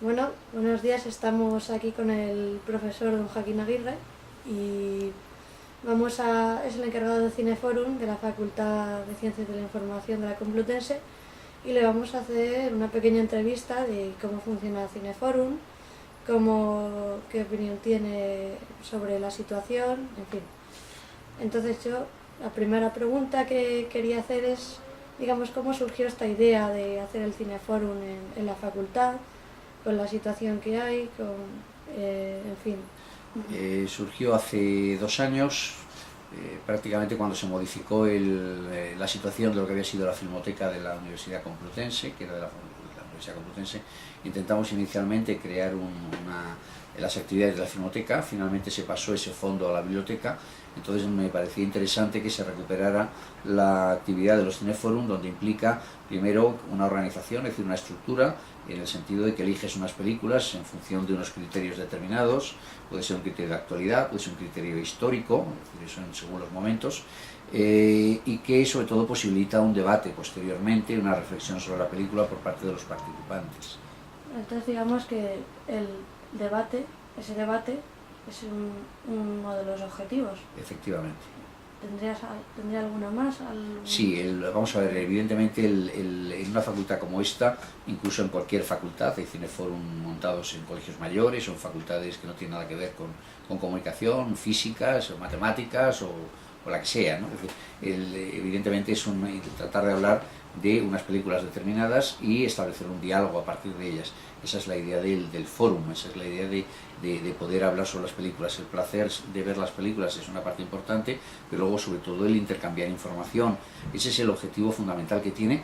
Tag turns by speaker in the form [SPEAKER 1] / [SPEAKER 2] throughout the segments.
[SPEAKER 1] Bueno, buenos días. Estamos aquí con el profesor don Joaquín Aguirre y es el encargado de Cineforum de la Facultad de Ciencias de la Información de la Complutense y le vamos a hacer una pequeña entrevista de cómo funciona Cineforum, qué opinión tiene sobre la situación, en fin. Entonces la primera pregunta que quería hacer es, digamos, cómo surgió esta idea de hacer el Cineforum en la facultad, con la situación que hay, en fin.
[SPEAKER 2] Surgió hace 2 años, prácticamente cuando se modificó la situación de lo que había sido la Filmoteca de la Universidad Complutense, que era de la Universidad Complutense. Intentamos inicialmente crear las actividades de la Filmoteca, finalmente se pasó ese fondo a la biblioteca. Entonces me parecía interesante que se recuperara la actividad de los Cineforum, donde implica primero una organización, es decir, una estructura, en el sentido de que eliges unas películas en función de unos criterios determinados. Puede ser un criterio de actualidad, puede ser un criterio histórico, es decir, eso según los momentos, y que sobre todo posibilita un debate posteriormente, una reflexión sobre la película por parte de los participantes.
[SPEAKER 1] Entonces digamos que ese debate es uno de los objetivos.
[SPEAKER 2] Efectivamente.
[SPEAKER 1] ¿Tendría alguna más?
[SPEAKER 2] Sí, vamos a ver, evidentemente en una facultad como esta, incluso en cualquier facultad, hay cineforum montados en colegios mayores o en facultades que no tienen nada que ver con comunicación, físicas o matemáticas o la que sea, ¿no? Es decir, evidentemente es tratar de hablar de unas películas determinadas y establecer un diálogo a partir de ellas. Esa es la idea del fórum, esa es la idea de poder hablar sobre las películas. El placer de ver las películas es una parte importante, pero luego sobre todo el intercambiar información. Ese es el objetivo fundamental que tiene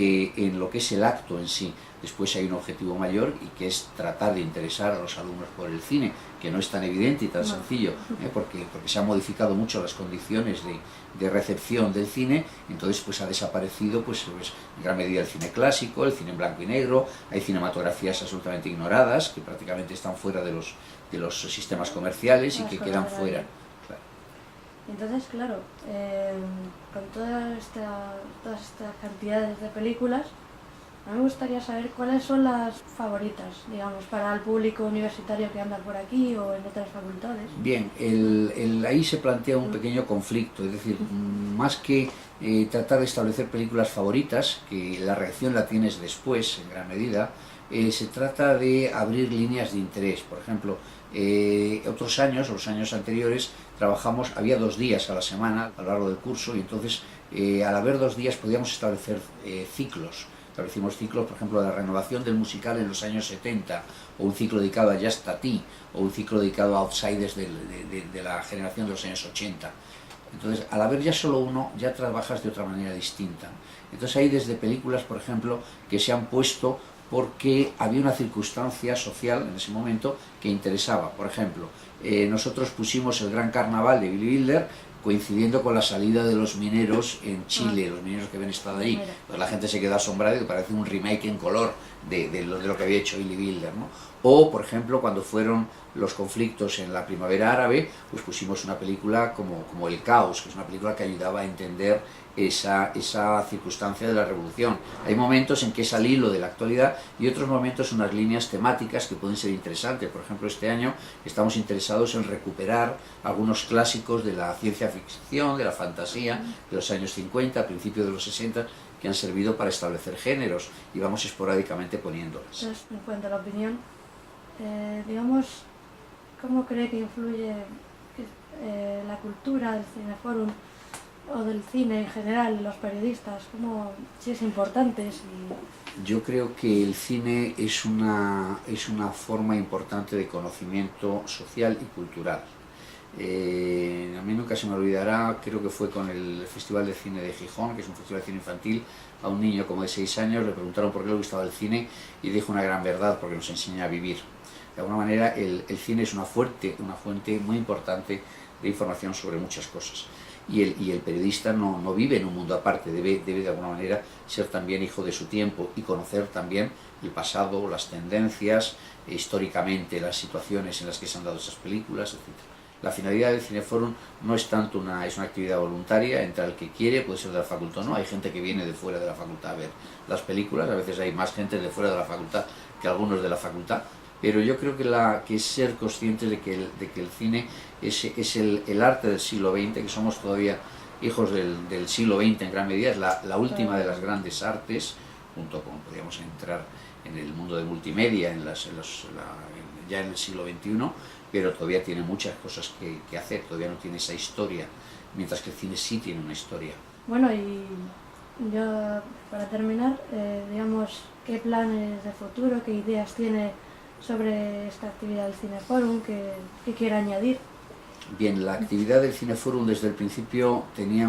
[SPEAKER 2] en lo que es el acto en sí. Después hay un objetivo mayor y que es tratar de interesar a los alumnos por el cine, que no es tan evidente y tan sencillo, porque se han modificado mucho las condiciones de recepción del cine. Entonces pues ha desaparecido pues en gran medida el cine clásico, el cine en blanco y negro. Hay cinematografías absolutamente ignoradas que prácticamente están fuera de los sistemas comerciales y que quedan fuera.
[SPEAKER 1] Entonces, claro, con todas estas cantidades de películas, a mí me gustaría saber cuáles son las favoritas, digamos, para el público universitario que anda por aquí o en otras facultades.
[SPEAKER 2] Bien, ahí se plantea un pequeño conflicto, es decir, más que tratar de establecer películas favoritas, que la reacción la tienes después, en gran medida, se trata de abrir líneas de interés. Por ejemplo, otros años, los años anteriores, había 2 días a la semana a lo largo del curso, y entonces al haber 2 días podíamos establecer ciclos. Establecimos ciclos, por ejemplo, de la renovación del musical en los años 70, o un ciclo dedicado a Just Tati, o un ciclo dedicado a outsiders de la generación de los años 80. Entonces, al haber ya solo uno, ya trabajas de otra manera distinta. Entonces hay desde películas, por ejemplo, que se han puesto porque había una circunstancia social en ese momento que interesaba. Por ejemplo, nosotros pusimos el Gran Carnaval de Billy Wilder coincidiendo con la salida de los mineros en Chile, los mineros que habían estado ahí. Pues la gente se quedó asombrada y parece un remake en color de lo que había hecho Billy Wilder, ¿no? O, por ejemplo, cuando fueron los conflictos en la primavera árabe, pues pusimos una película como El Caos, que es una película que ayudaba a entender esa circunstancia de la revolución. Hay momentos en que es al hilo de la actualidad y otros momentos unas líneas temáticas que pueden ser interesantes. Por ejemplo, este año estamos interesados en recuperar algunos clásicos de la ciencia ficción, de la fantasía, de los años 50, principios de los 60, que han servido para establecer géneros, y vamos esporádicamente poniéndolas.
[SPEAKER 1] Entonces, en cuanto a la opinión, digamos, ¿cómo cree que influye la cultura del cineforum o del cine en general, los periodistas? Si es importante?
[SPEAKER 2] Yo creo que el cine es una forma importante de conocimiento social y cultural. A mí nunca se me olvidará, creo que fue con el Festival de Cine de Gijón, que es un festival de cine infantil. A un niño como de 6 años le preguntaron por qué le gustaba el cine y dijo una gran verdad: porque nos enseña a vivir. De alguna manera el cine es una fuente muy importante de información sobre muchas cosas. Y el periodista no vive en un mundo aparte, debe de alguna manera ser también hijo de su tiempo y conocer también el pasado, las tendencias, históricamente las situaciones en las que se han dado esas películas, etc. La finalidad del Cineforum no es tanto es una actividad voluntaria, entra el que quiere, puede ser de la facultad o no. Hay gente que viene de fuera de la facultad a ver las películas, a veces hay más gente de fuera de la facultad que algunos de la facultad, pero yo creo que es ser conscientes de que el cine es el arte del siglo XX, que somos todavía hijos del siglo XX en gran medida, es la última de las grandes artes, junto con, podríamos entrar en el mundo de multimedia ya en el siglo XXI, pero todavía tiene muchas cosas que hacer, todavía no tiene esa historia, mientras que el cine sí tiene una historia.
[SPEAKER 1] Bueno, y yo, para terminar, digamos, ¿qué planes de futuro, qué ideas tiene sobre esta actividad del Cineforum, qué quiere añadir?
[SPEAKER 2] Bien, la actividad del Cineforum desde el principio tenía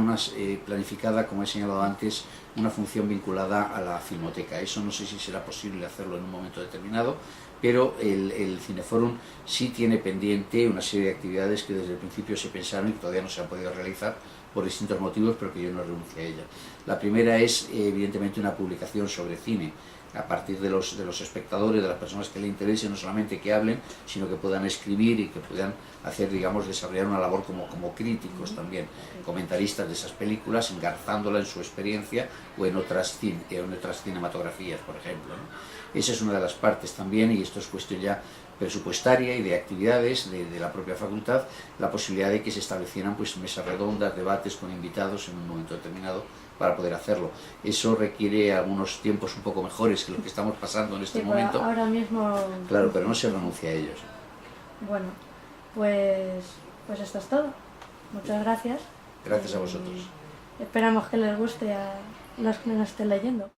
[SPEAKER 2] planificada, como he señalado antes, una función vinculada a la filmoteca. Eso no sé si será posible hacerlo en un momento determinado, pero el Cineforum sí tiene pendiente una serie de actividades que desde el principio se pensaron y que todavía no se han podido realizar por distintos motivos, pero que yo no renuncio a ella. La primera es, evidentemente, una publicación sobre cine, a partir de los espectadores, de las personas que le interesen, no solamente que hablen, sino que puedan escribir y que puedan hacer, digamos, desarrollar una labor como críticos también, comentaristas de esas películas, engarzándola en su experiencia o en otras cinematografías, por ejemplo, ¿no? Esa es una de las partes también, y esto es cuestión ya presupuestaria y de actividades de la propia facultad, la posibilidad de que se establecieran pues mesas redondas, debates con invitados en un momento determinado para poder hacerlo. Eso requiere algunos tiempos un poco mejores que lo que estamos pasando en este momento.
[SPEAKER 1] Ahora mismo...
[SPEAKER 2] Claro, pero no se renuncia a ellos.
[SPEAKER 1] Bueno, pues esto es todo. Muchas gracias.
[SPEAKER 2] Gracias a vosotros.
[SPEAKER 1] Esperamos que les guste a los que nos estén leyendo.